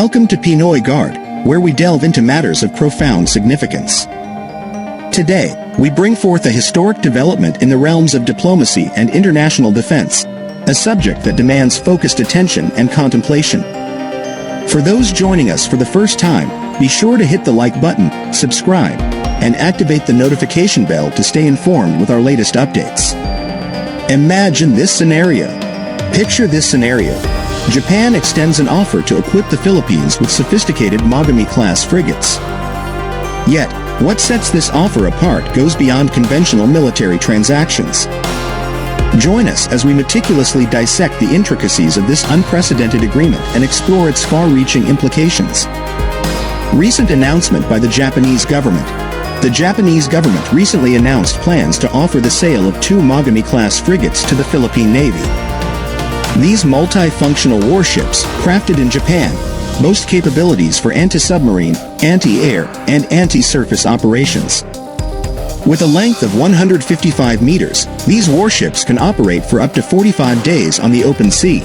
Welcome to Pinoy Guard, where we delve into matters of profound significance. Today, we bring forth a historic development in the realms of diplomacy and international defense, a subject that demands focused attention and contemplation. For those joining us for the first time, be sure to hit the like button, subscribe, and activate the notification bell to stay informed with our latest updates. Imagine this scenario. Picture this scenario. Japan extends an offer to equip the Philippines with sophisticated Mogami-class frigates. Yet, what sets this offer apart goes beyond conventional military transactions. Join us as we meticulously dissect the intricacies of this unprecedented agreement and explore its far-reaching implications. Recent announcement by the Japanese government. The Japanese government recently announced plans to offer the sale of 2 Mogami-class frigates to the Philippine Navy. These multi-functional warships, crafted in Japan, boast capabilities for anti-submarine, anti-air, and anti-surface operations. With a length of 155 meters, these warships can operate for up to 45 days on the open sea.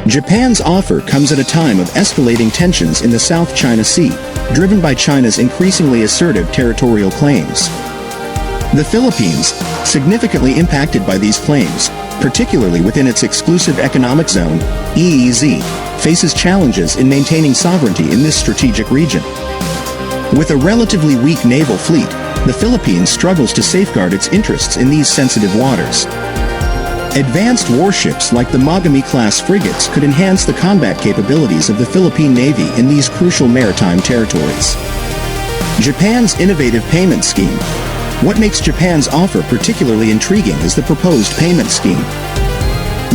Japan's offer comes at a time of escalating tensions in the South China Sea, driven by China's increasingly assertive territorial claims. The Philippines, significantly impacted by these claims, particularly within its exclusive economic zone, EEZ, faces challenges in maintaining sovereignty in this strategic region. With a relatively weak naval fleet, the Philippines struggles to safeguard its interests in these sensitive waters. Advanced warships like the Mogami-class frigates could enhance the combat capabilities of the Philippine Navy in these crucial maritime territories. Japan's innovative payment scheme. What makes Japan's offer particularly intriguing is the proposed payment scheme.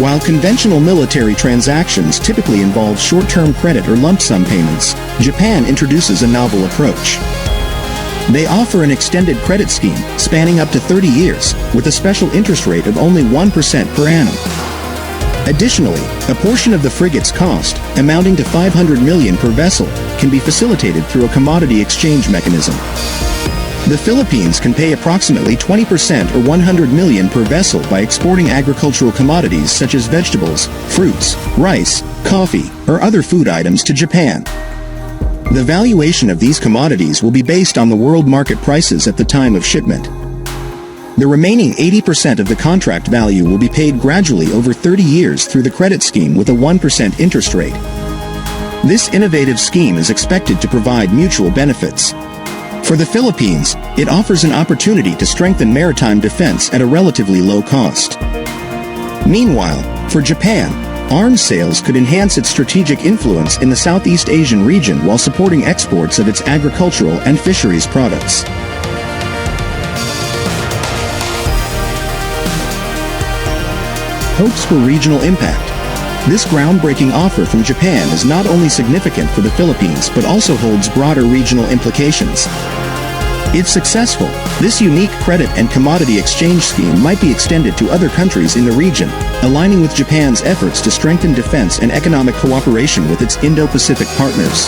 While conventional military transactions typically involve short-term credit or lump sum payments, Japan introduces a novel approach. They offer an extended credit scheme spanning up to 30 years, with a special interest rate of only 1% per annum. Additionally, a portion of the frigate's cost, amounting to $500 million per vessel, can be facilitated through a commodity exchange mechanism. The Philippines can pay approximately 20% or $100 million per vessel by exporting agricultural commodities such as vegetables, fruits, rice, coffee, or other food items to Japan. The valuation of these commodities will be based on the world market prices at the time of shipment. The remaining 80% of the contract value will be paid gradually over 30 years through the credit scheme with a 1% interest rate. This innovative scheme is expected to provide mutual benefits. For the Philippines, it offers an opportunity to strengthen maritime defense at a relatively low cost. Meanwhile, for Japan, arms sales could enhance its strategic influence in the Southeast Asian region while supporting exports of its agricultural and fisheries products. Hopes for regional impact. This groundbreaking offer from Japan is not only significant for the Philippines but also holds broader regional implications. If successful, this unique credit and commodity exchange scheme might be extended to other countries in the region, aligning with Japan's efforts to strengthen defense and economic cooperation with its Indo-Pacific partners.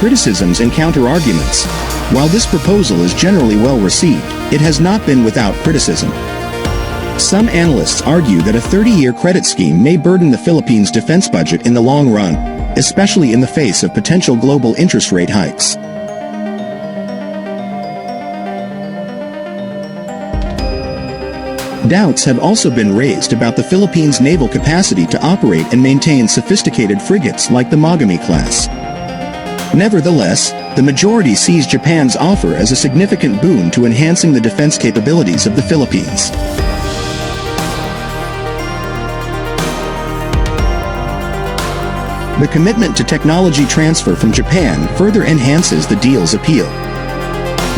Criticisms and counter-arguments. While this proposal is generally well received, it has not been without criticism. Some analysts argue that a 30-year credit scheme may burden the Philippines' defense budget in the long run, especially in the face of potential global interest rate hikes. Doubts have also been raised about the Philippines' naval capacity to operate and maintain sophisticated frigates like the Mogami-class. Nevertheless, the majority sees Japan's offer as a significant boon to enhancing the defense capabilities of the Philippines. The commitment to technology transfer from Japan further enhances the deal's appeal.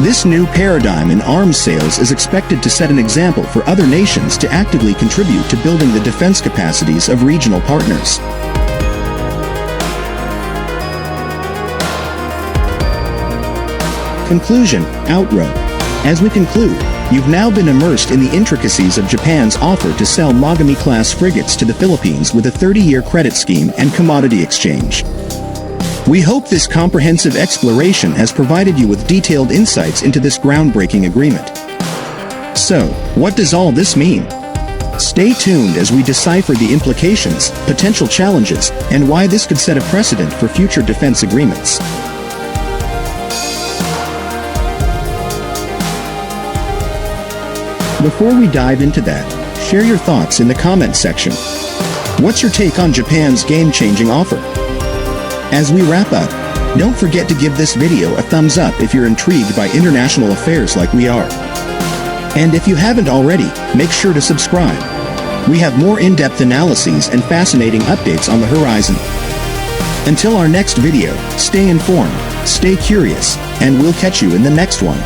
This new paradigm in arms sales is expected to set an example for other nations to actively contribute to building the defense capacities of regional partners. Conclusion, outro. As we conclude, you've now been immersed in the intricacies of Japan's offer to sell Mogami-class frigates to the Philippines with a 30-year credit scheme and commodity exchange. We hope this comprehensive exploration has provided you with detailed insights into this groundbreaking agreement. So, what does all this mean? Stay tuned as we decipher the implications, potential challenges, and why this could set a precedent for future defense agreements. Before we dive into that, share your thoughts in the comments section. What's your take on Japan's game-changing offer? As we wrap up, don't forget to give this video a thumbs up if you're intrigued by international affairs like we are. And if you haven't already, make sure to subscribe. We have more in-depth analyses and fascinating updates on the horizon. Until our next video, stay informed, stay curious, and we'll catch you in the next one.